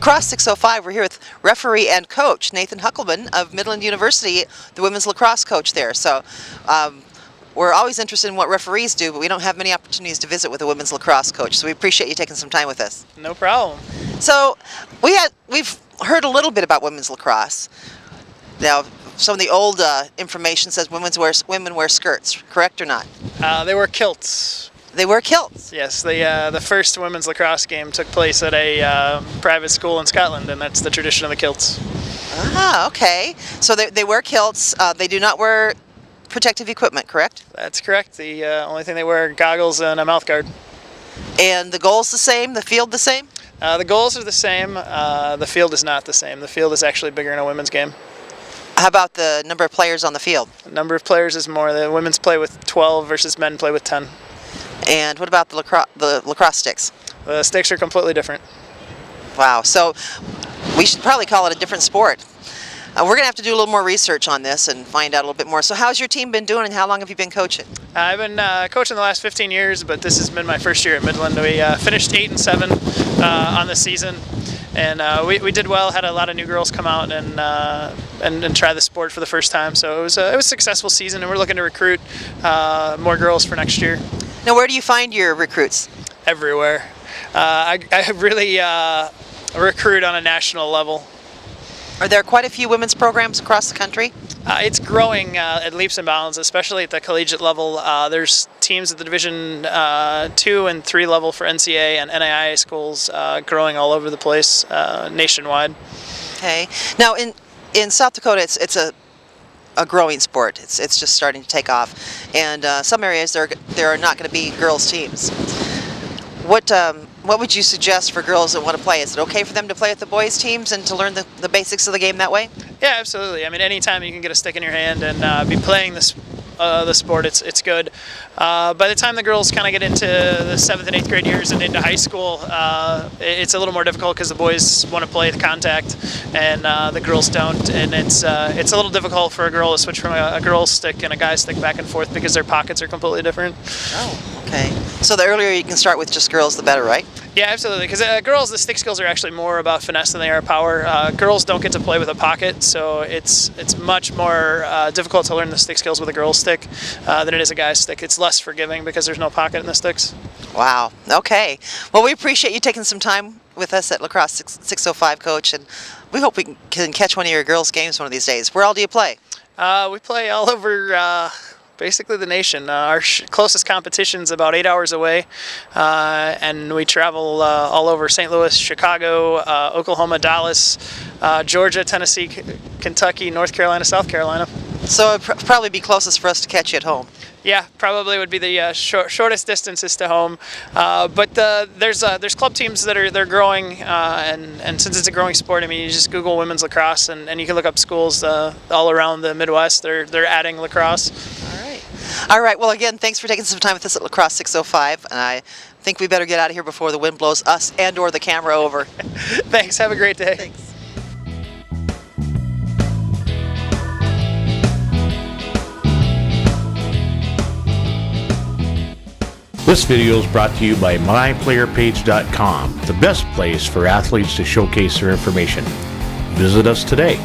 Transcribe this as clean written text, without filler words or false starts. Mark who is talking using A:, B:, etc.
A: Lacrosse 605, we're here with referee and coach Nathan Hoeckelman of Midland University, the women's lacrosse coach there. So we're always interested in what referees do, but we don't have many opportunities to visit with a women's lacrosse coach, so we appreciate you taking some time with us.
B: No problem.
A: So we've heard a little bit about women's lacrosse. Now, some of the old information says women wear skirts, correct or not?
B: They wear kilts.
A: They wear kilts.
B: Yes, the first women's lacrosse game took place at a private school in Scotland, and that's the tradition of the kilts.
A: Ah, okay. So they wear kilts. They do not wear protective equipment, correct?
B: That's correct. The only thing they wear are goggles and a mouth guard.
A: And the goal's the same? The field the same?
B: The goals are the same. The field is not the same. The field is actually bigger in a women's game.
A: How about the number of players on the field?
B: The number of players is more. The women's play with 12 versus men play with 10.
A: And what about the lacrosse sticks?
B: The sticks are completely different.
A: Wow, so we should probably call it a different sport. We're going to have to do a little more research on this and find out a little bit more. So how's your team been doing, and how long have you been coaching?
B: I've been coaching the last 15 years, but this has been my first year at Midland. We finished 8-7 on the season, and we did well. Had a lot of new girls come out and try the sport for the first time. So it was a successful season, and we're looking to recruit more girls for next year.
A: Now, where do you find your recruits?
B: Everywhere. I really recruit on a national level.
A: Are there quite a few women's programs across the country?
B: It's growing at leaps and bounds, especially at the collegiate level. There's teams at the Division 2 and 3 level for NCAA and NAIA schools growing all over the place nationwide.
A: Okay. Now, in South Dakota, it's a growing sport. It's just starting to take off, and some areas there are not going to be girls teams. What would you suggest for girls that want to play? Is it okay for them to play with the boys teams and to learn the basics of the game that way?
B: Yeah, absolutely. I mean, anytime you can get a stick in your hand and be playing the sport, it's good. By the time the girls kind of get into the 7th and 8th grade years and into high school, it's a little more difficult because the boys want to play the contact and the girls don't, and it's a little difficult for a girl to switch from a girl's stick and a guy's stick back and forth because their pockets are completely different.
A: Oh, okay. So the earlier you can start with just girls, the better, right?
B: Yeah, absolutely. Because girls, the stick skills are actually more about finesse than they are power. Girls don't get to play with a pocket, so it's much more difficult to learn the stick skills with a girl's stick than it is a guy's stick. It's less forgiving because there's no pocket in the sticks.
A: Wow. Okay. Well, we appreciate you taking some time with us at Lacrosse 605, Coach, and we hope we can catch one of your girls' games one of these days. Where all do you play?
B: We play all over basically the nation. Our closest competition's about 8 hours away, and we travel all over St. Louis, Chicago, Oklahoma, Dallas, Georgia, Tennessee, Kentucky, North Carolina, South Carolina.
A: So it'd probably be closest for us to catch you at home.
B: Yeah, probably would be the shortest distances to home. But there's club teams they're growing, and since it's a growing sport, I mean, you just Google women's lacrosse, and you can look up schools all around the Midwest. They're adding lacrosse.
A: All right. Well, again, thanks for taking some time with us at Lacrosse 605, and I think we better get out of here before the wind blows us and/or the camera over.
B: Thanks. Have a great day.
A: Thanks.
C: This video is brought to you by myplayerpage.com, the best place for athletes to showcase their information. Visit us today.